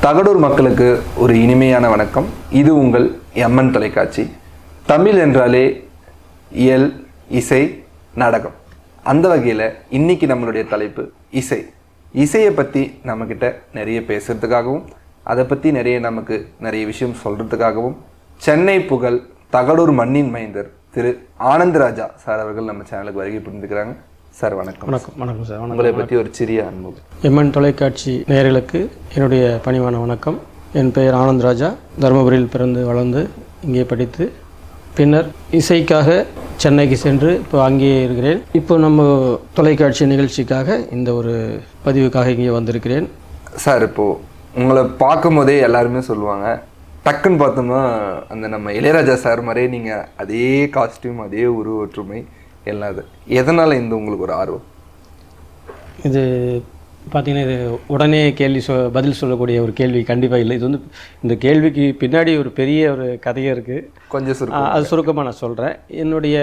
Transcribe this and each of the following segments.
தகடூர் மக்களுக்கு ஒரு இனிமையான வணக்கம். இது உங்கள் எம்என் தொலைக்காட்சி. தமிழ் என்றாலே இயல், இசை, நாடகம். அந்த வகையில் இன்னைக்கு நம்மளுடைய தலைப்பு இசை. இசையை பற்றி நம்மக்கிட்ட நிறைய பேசுகிறதுக்காகவும் அதை பற்றி நிறைய விஷயம் சொல்கிறதுக்காகவும் சென்னை புகழ் தகடூர் மண்ணின் மைந்தர் திரு ஆனந்தராஜா சார் அவர்கள் நம்ம சேனலுக்கு வருகை புரிந்துக்கிறாங்க. சார் வணக்கம். வணக்கம். வணக்கம் சார். உங்களை பற்றி ஒரு சிறிய அனுபவம். எம்என் தொலைக்காட்சி நேயர்களுக்கு என்னுடைய பணிவான வணக்கம். என் பெயர் ஆனந்தராஜா. தருமபுரியில் பிறந்து வளர்ந்து இங்கே படித்து பின்னர் இசைக்காக சென்னைக்கு சென்று இப்போ அங்கேயே இருக்கிறேன். இப்போ நம்ம தொலைக்காட்சி நிகழ்ச்சிக்காக இந்த ஒரு பதிவுக்காக இங்கே வந்திருக்கிறேன். சார், இப்போது உங்களை பார்க்கும் போதே எல்லாருமே சொல்லுவாங்க, டக்குன்னு பார்த்தோம்னா அந்த நம்ம இளையராஜா சார் மாதிரியே நீங்கள் அதே காஸ்டியூம், அதே உருவ ஒற்றுமை எல்லாம். அது எதனால் உங்களுக்கு ஒரு ஆர்வம்? இது பார்த்திங்கன்னா இது உடனே பதில் சொல்லக்கூடிய ஒரு கேள்வி கண்டிப்பாக இல்லை. இது வந்து இந்த கேள்விக்கு பின்னாடி ஒரு பெரிய ஒரு கதையே இருக்குது. கொஞ்சம் அது சுருக்கமாக நான் சொல்கிறேன். என்னுடைய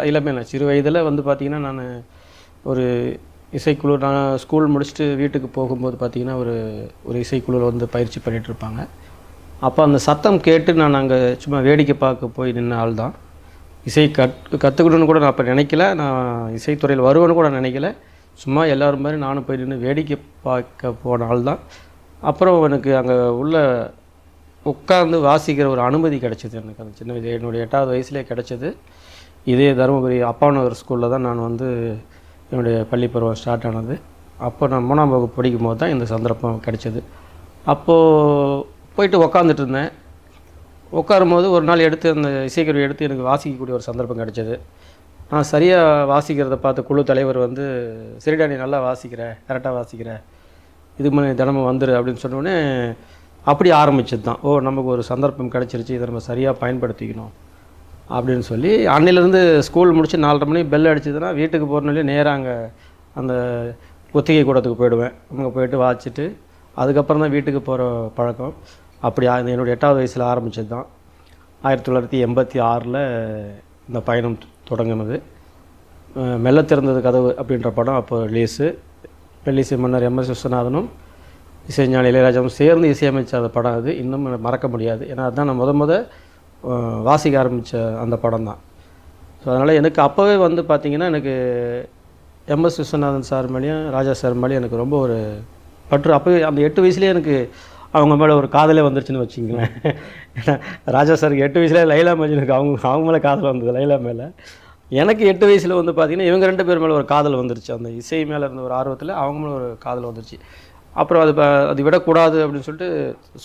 இளமை நான் சிறு வயதில் வந்து பார்த்திங்கன்னா நான் ஒரு இசைக்குழு, நான் ஸ்கூல் முடிச்சுட்டு வீட்டுக்கு போகும்போது பார்த்திங்கன்னா ஒரு இசைக்குழுவில் வந்து பயிற்சி பண்ணிகிட்ருப்பாங்க. அப்போ அந்த சத்தம் கேட்டு நான் அங்கே சும்மா வேடிக்கை பார்க்க போய் நின்ன ஆள் தான். இசை கற்றுக்கணுன்னு கூட நான் அப்போ நினைக்கல. நான் இசைத்துறையில் வருவேன்னு கூட நினைக்கல. சும்மா எல்லோரும் மாதிரி நானும் போய் நின்று வேடிக்கை பார்க்க போன ஆள் தான். அப்புறம் எனக்கு அங்கே உள்ள உட்கார்ந்து வாசிக்கிற ஒரு அனுமதி கிடச்சிது. எனக்கு அந்த சின்ன வயது என்னுடைய 8வது வயசுலேயே கிடச்சிது. இதே தருமபுரி அப்பானவர் ஸ்கூலில் தான் நான் வந்து என்னுடைய பள்ளி பருவம் ஸ்டார்ட் ஆனது. அப்போ நான் 3ஆம் வகுப்பு படிக்கும் போது தான் இந்த சந்தர்ப்பம் கிடச்சிது. அப்போது போயிட்டு உக்காந்துட்டு இருந்தேன். உட்காரும்போது ஒரு நாள் அந்த இசைக்கருவி எடுத்து எனக்கு வாசிக்கக்கூடிய ஒரு சந்தர்ப்பம் கிடச்சிது. நான் சரியாக வாசிக்கிறத பார்த்து குழு தலைவர் வந்து, சரிடா நீ நல்லா வாசிக்கிற, கரெக்டாக வாசிக்கிற, இதுக்கு முன்னாடி தினமும் வந்துரு அப்படின்னு சொன்னோடனே அப்படி ஆரம்பிச்சது தான். நமக்கு ஒரு சந்தர்ப்பம் கிடச்சிருச்சு, இதை நம்ம சரியாக பயன்படுத்திக்கணும் அப்படின்னு சொல்லி அன்னையிலேருந்து ஸ்கூல் முடிச்சு 4:30 மணி பெல் அடிச்சதுன்னா வீட்டுக்கு போகிறனாலே நேராக அங்கே அந்த ஒத்திகை கூடத்துக்கு போயிடுவேன். அங்கே போயிட்டு வாசிச்சுட்டு அதுக்கப்புறம் தான் வீட்டுக்கு போகிற பழக்கம். அப்படி என்னுடைய 8வது வயசில் ஆரம்பித்தது தான். 1986 இந்த பயணம் தொடங்கினது. மெல்ல திறந்தது கதவு அப்படின்ற படம் அப்போ ரிலீஸு மன்னர் எம்.எஸ். விஸ்வநாதனும் இசைஞானி இளையராஜாவும் சேர்ந்து இசையமைச்ச அந்த படம். அது இன்னும் மறக்க முடியாது. ஏன்னா அதுதான் நான் முத வாசிக்க ஆரம்பித்த அந்த படம் தான். ஸோ அதனால் எனக்கு அப்போவே வந்து பார்த்திங்கன்னா எனக்கு எம்.எஸ். விஸ்வநாதன் சார் மேலேயும் ராஜா சார் மேலேயும் எனக்கு ரொம்ப ஒரு பற்று. அப்போவே அந்த 8 வயசுலேயே எனக்கு அவங்க மேலே ஒரு காதலே வந்துருச்சுன்னு வச்சுங்களேன். ஏன்னா ராஜா சாருக்கு 8 வயசுலேயே லைலா மஜ்னுக்கு அவங்க மேலே காதல் வந்தது, லைலா மேலே. எனக்கு 8 வயசில் வந்து பார்த்திங்கன்னா இவங்க 2 பேர் மேலே ஒரு காதல் வந்துருச்சு. அந்த இசை மேலே இருந்த ஒரு ஆர்வத்தில் அவங்க மேலே ஒரு காதல் வந்துருச்சு. அப்புறம் அது விடக்கூடாது அப்படின்னு சொல்லிட்டு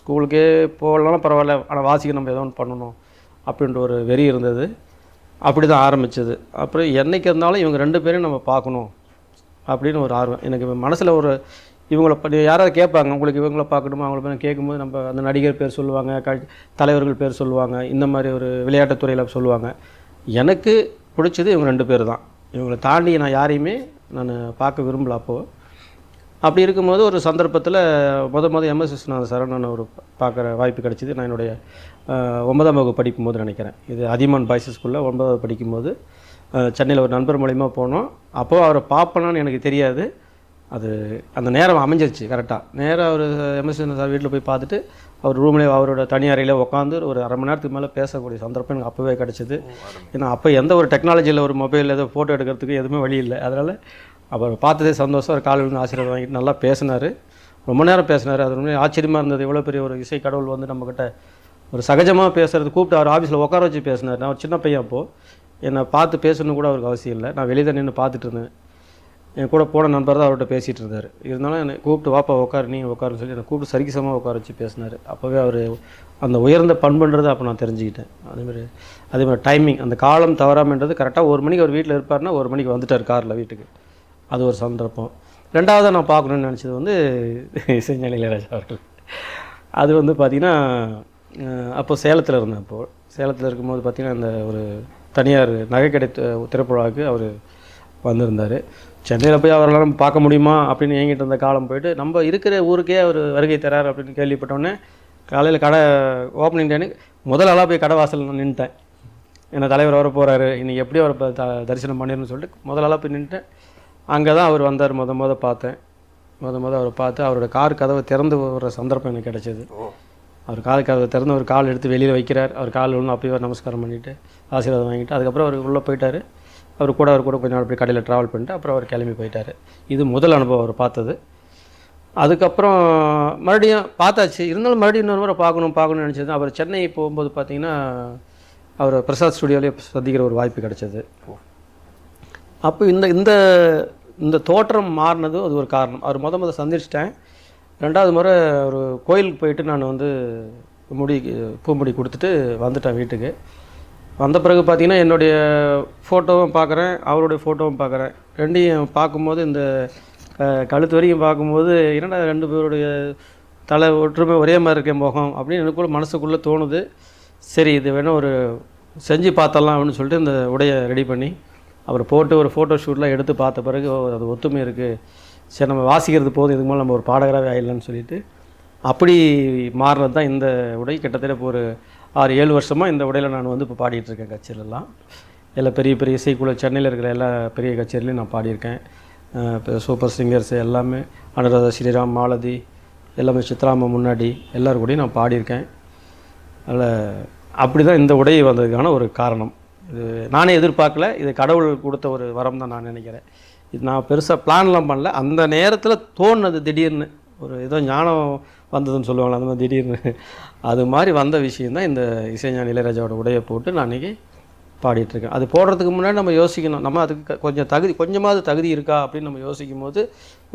ஸ்கூலுக்கே போகலனாலும் பரவாயில்ல, ஆனால் வாசிக்க நம்ம ஏதோ ஒன்று பண்ணணும் அப்படின்ற ஒரு வெறி இருந்தது. அப்படி தான் ஆரம்பித்தது. அப்புறம் என்றைக்கு இருந்தாலும் இவங்க 2 பேரையும் நம்ம பார்க்கணும் அப்படின்னு ஒரு ஆர்வம் எனக்கு மனசில். இவங்களை யாராவது கேட்பாங்க, உங்களுக்கு இவங்கள பார்க்கணுமா அவங்கள போய் கேட்கும்போது நம்ம அந்த நடிகர் பேர் சொல்லுவாங்க, தலைவர்கள் பேர் சொல்லுவாங்க, இந்த மாதிரி ஒரு விளையாட்டுத்துறையில் சொல்லுவாங்க. எனக்கு பிடிச்சது இவங்க 2 பேர் தான். இவங்களை தாண்டி நான் யாரையுமே நான் பார்க்க விரும்பல. அப்போது அப்படி இருக்கும்போது ஒரு சந்தர்ப்பத்தில் முத எம்.எஸ். விஸ்வநாதன் சார் நான் ஒரு பார்க்குற வாய்ப்பு கிடச்சிது. நான் என்னுடைய 9ஆம் வகுப்பு படிக்கும்போது நினைக்கிறேன். இது அதியமான் பாய்ஸ் ஸ்கூலில் 9வது படிக்கும்போது சென்னையில் ஒரு நண்பர் மூலிமா போனோம். அப்போது அவரை பார்ப்பனான்னு எனக்கு தெரியாது. அது அந்த நேரம் அமைஞ்சிருச்சு கரெக்டாக. நேராக அவர் எம்.எஸ். சார் வீட்டில் போய் பார்த்துட்டு அவர் ரூம்லேயே அவரோட தனி அறையில் உட்காந்து ஒரு அரை மணி நேரத்துக்கு மேலே பேசக்கூடிய சந்தர்ப்பம் எனக்கு அப்போவே கிடச்சிது. ஏன்னா அப்போ எந்த ஒரு டெக்னாலஜியில் ஒரு மொபைல் ஏதோ ஃபோட்டோ எடுக்கிறதுக்கு எதுவுமே வழி இல்லை. அதனால் அவர் பார்த்ததே சந்தோஷம். அவர் காலையில் ஆசீர்வாதம் வாங்கிட்டு நல்லா பேசினார், ரொம்ப நேரம் பேசினார். அது ரொம்ப ஆச்சரியமாக இருந்தது. எவ்வளோ பெரிய ஒரு இசை கடவுள் வந்து நம்மக்கிட்ட ஒரு சகஜமாக பேசுகிறது. கூப்பிட்டு அவர் ஆஃபீஸில் உட்கார வச்சு பேசினார். நான் ஒரு சின்ன பையன் அப்போது, என்னை பார்த்து பேசணுன்னு கூட அவருக்கு அவசியம் இல்லை. நான் வெளியே தான் நின்று பார்த்துட்டு இருந்தேன். என் கூட போன நண்பர் தான் அவர்கிட்ட பேசிகிட்டு இருந்தார். இருந்தாலும் என்னை கூப்பிட்டு வாப்பா உட்காரு, நீ உட்காருன்னு சொல்லி என்னை கூப்பிட்டு சரிசமாக உட்கார வச்சு பேசினார். அப்போவே அவர் அந்த உயர்ந்த பண்புன்றது அப்போ நான் தெரிஞ்சுக்கிட்டேன். அதேமாதிரி டைமிங், அந்த காலம் தவறாமன்றது கரெக்டாக 1 மணிக்கு அவர் வீட்டில் இருப்பார்னா 1 மணிக்கு வந்துட்டார் காரில் வீட்டுக்கு. அது ஒரு சந்தர்ப்பம். 2வது நான் பார்க்கணுன்னு நினச்சது வந்து இசைஞானி இளையராஜா அவர்கள். அது வந்து பார்த்திங்கன்னா அப்போது சேலத்தில் இருந்தேன். அப்போது சேலத்தில் இருக்கும்போது பார்த்திங்கன்னா இந்த ஒரு தனியார் நகைக்கடை திறப்புழாவுக்கு அவர் வந்திருந்தார். சென்னையில் போய் அவரெல்லாம் நம்ம பார்க்க முடியுமா அப்படின்னு ஏங்கிட்டு இருந்த காலம் போயிட்டு நம்ம இருக்கிற ஊருக்கே அவர் வருகை தரார் அப்படின்னு கேள்விப்பட்டோன்னே காலையில் கடை ஓப்பனிங் டேனு முதல் ஆளாக போய் கடை வாசல் நான் நின்றுட்டேன். ஏன்னா தலைவர் வர போகிறாரு, இன்றைக்கி எப்படி அவர் தரிசனம் பண்ணிடணும்னு சொல்லிட்டு முதல் ஆளாக போய் நின்றுட்டேன். அங்கே தான் அவர் வந்தார். முத பார்த்தேன். அவரை பார்த்து அவரோட கார் கதவை திறந்து வர சந்தர்ப்பம் எனக்கு கிடைச்சது. அவர் கார் கதவை திறந்து ஒரு கால் எடுத்து வெளியில் வைக்கிறார். அவர் கால் ஒன்று அப்பயே நமஸ்காரம் பண்ணிவிட்டு ஆசீர்வாதம் வாங்கிட்டு அதுக்கப்புறம் அவர் உள்ளே போயிட்டார். அவர் கூட கொஞ்சம் நாள் போய் கடையில் ட்ராவல் பண்ணிட்டு அப்புறம் அவர் கிளம்பி போயிட்டார். இது முதல் அனுபவம் அவர் பார்த்தது. அதுக்கப்புறம் மறுபடியும் பார்த்தாச்சு. இருந்தாலும் மறுபடியும் இன்னொரு முறை பார்க்கணும்னு நினச்சது. அவர் சென்னை போகும்போது பார்த்திங்கன்னா அவர் பிரசாத் ஸ்டுடியோலேயே சந்திக்கிற ஒரு வாய்ப்பு கிடச்சிது. அப்போ இந்த தோற்றம் மாறினது அது ஒரு காரணம். அவர் முத சந்திச்சிட்டேன். ரெண்டாவது முறை ஒரு கோயிலுக்கு போயிட்டு நான் வந்து பூமுடி கொடுத்துட்டு வந்துட்டேன் வீட்டுக்கு. வந்த பிறகு பார்த்திங்கன்னா என்னுடைய ஃபோட்டோவும் பார்க்குறேன், அவருடைய ஃபோட்டோவும் பார்க்குறேன். ரெண்டையும் பார்க்கும்போது இந்த கழுத்து வரைக்கும் பார்க்கும்போது என்னடா ரெண்டு பேருடைய தலை ஒற்றுமை ஒரே மாதிரி இருக்கே முகம் அப்படின்னு எனக்குள்ள மனசுக்குள்ளே தோணுது. சரி இது வேணும் ஒரு செஞ்சு பார்த்தலாம் அப்படின்னு சொல்லிட்டு இந்த உடையை ரெடி பண்ணி அவர் போட்டு ஒரு ஃபோட்டோ ஷூட்லாம் எடுத்து பார்த்த பிறகு அது ஒத்துமை இருக்குது, சரி நம்ம வாசிக்கிறது போதும், இதுக்கு மேலே நம்ம ஒரு பாடகராகவே ஆயிடலான்னு சொல்லிட்டு அப்படி மாறினது தான் இந்த உடை. கிட்டத்தட்ட இப்போ ஒரு 6-7 வருஷமாக இந்த உடையில் நான் வந்து இப்போ பாடிட்டுருக்கேன் கச்சேரிலாம். எல்லாம் பெரிய பெரிய இசைக்குழு சென்னையில் இருக்கிற எல்லா பெரிய கச்சேரிலையும் நான் பாடியிருக்கேன். இப்போ சூப்பர் சிங்கர்ஸ் எல்லாமே அனுராதா ஸ்ரீராம், மாலதி எல்லாமே, சித்ராமா முன்னாடி எல்லோரும் கூடயும் நான் பாடியிருக்கேன். அதில் அப்படி தான் இந்த உடை வந்ததுக்கான ஒரு காரணம். இது நானே எதிர்பார்க்கல, இது கடவுள் கொடுத்த ஒரு வரம் தான் நான் நினைக்கிறேன். இது நான் பெருசாக பிளான்லாம் பண்ணல, அந்த நேரத்தில் தோணுது திடீர்னு ஒரு ஏதோ ஞானம் வந்ததுன்னு சொல்லுவாங்களே அந்த மாதிரி திடீர்னு அது மாதிரி வந்த விஷயந்தான் இந்த இசைஞானி இளையராஜாவோட உடையை போட்டு நான் இன்றைக்கி பாடிட்டுருக்கேன். அது போடுறதுக்கு முன்னாடி நம்ம யோசிக்கணும், நம்ம அதுக்கு கொஞ்சமாவது தகுதி இருக்கா அப்படின்னு நம்ம யோசிக்கும் போது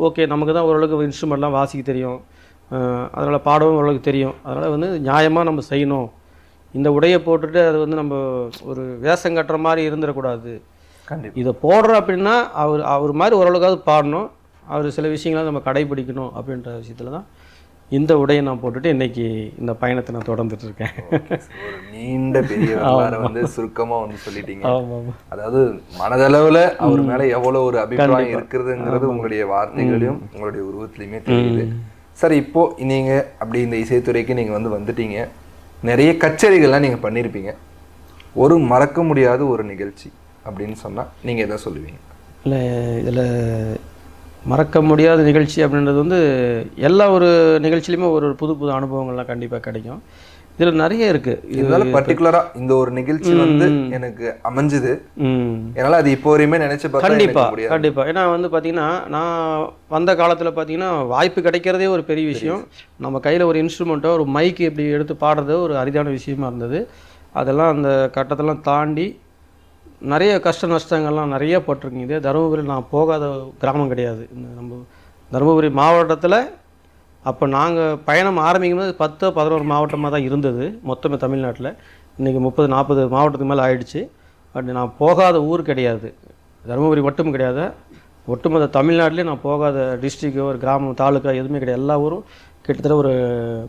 ஓகே நமக்கு தான் ஓரளவுக்கு இன்ஸ்ட்ருமெண்ட்லாம் வாசிக்க தெரியும், அதனால் பாடவும் ஓரளவுக்கு தெரியும், அதனால் வந்து நியாயமாக நம்ம செய்யணும். இந்த உடையை போட்டுட்டு அது வந்து நம்ம ஒரு வேஷம் கட்டுற மாதிரி இருந்துடக்கூடாது. கண்டிப்பாக இதை போடுறோம் அப்படின்னா அவர் மாதிரி ஓரளவுக்காவது பாடணும், அவர் சில விஷயங்களை நம்ம கடைபிடிக்கணும் அப்படின்ற விஷயத்தில் தான் இந்த உடையை நான் போட்டுட்டு இன்றைக்கி இந்த பயணத்தை நான் தொடர்ந்துட்டுருக்கேன். ஒரு நீண்ட பெரிய வந்து சுருக்கமாக வந்து சொல்லிட்டீங்க. அதாவது மனதளவில் அவர் மேலே எவ்வளோ ஒரு அபிப்பிராயம் இருக்கிறதுங்கிறது உங்களுடைய வார்த்தைகளையும் உங்களுடைய உருவத்திலையுமே தெரியுது. சரி, இப்போது நீங்கள் அப்படி இந்த இசைத்துறைக்கு நீங்கள் வந்துட்டீங்க, நிறைய கச்சேரிகள்லாம் நீங்கள் பண்ணியிருப்பீங்க. ஒரு மறக்க முடியாத ஒரு நிகழ்ச்சி அப்படின்னு சொன்னால் நீங்கள் எதை சொல்லுவீங்க? இல்லை, இதில் மறக்க முடியாத நிகழ்ச்சி அப்படின்றது வந்து எல்லா ஒரு நிகழ்ச்சியிலையுமே ஒரு புது புது அனுபவங்கள்லாம் கண்டிப்பாக கிடைக்கும். இதில் நிறைய இருக்குது. இதனால பர்டிகுலராக இந்த ஒரு நிகழ்ச்சி வந்து எனக்கு அமைஞ்சுது, என்னால் அது இப்போ வரையுமே நினச்சி பார்த்தா கண்டிப்பாக. ஏன்னா வந்து பார்த்திங்கன்னா நான் வந்த காலத்தில் பார்த்திங்கன்னா வாய்ப்பு கிடைக்கிறதே ஒரு பெரிய விஷயம். நம்ம கையில் ஒரு இன்ஸ்ட்ருமெண்ட்டோ ஒரு மைக்கு இப்படி எடுத்து பாடுறது ஒரு அரிதான விஷயமா இருந்தது. அதெல்லாம் அந்த கட்டத்தெல்லாம் தாண்டி நிறைய கஷ்ட நஷ்டங்கள்லாம் நிறைய பட்டிருக்குங்க. இதே தருமபுரியில் நான் போகாத கிராமம் கிடையாது. இந்த நம்ம தருமபுரி மாவட்டத்தில் அப்போ நாங்கள் பயணம் ஆரம்பிக்கும் போது 10-11 மாவட்டமாக தான் இருந்தது மொத்தமே தமிழ்நாட்டில். இன்றைக்கி 30-40 மாவட்டத்துக்கு மேலே ஆயிடுச்சு. பட் நான் போகாத ஊர் கிடையாது, தருமபுரி மட்டும் கிடையாது, ஒட்டுமொத்த தமிழ்நாட்டிலே நான் போகாத டிஸ்ட்ரிக்டோ ஒரு கிராமம் தாலுக்கா எதுவுமே கிடையாது. எல்லா ஊரும் கிட்டத்தட்ட ஒரு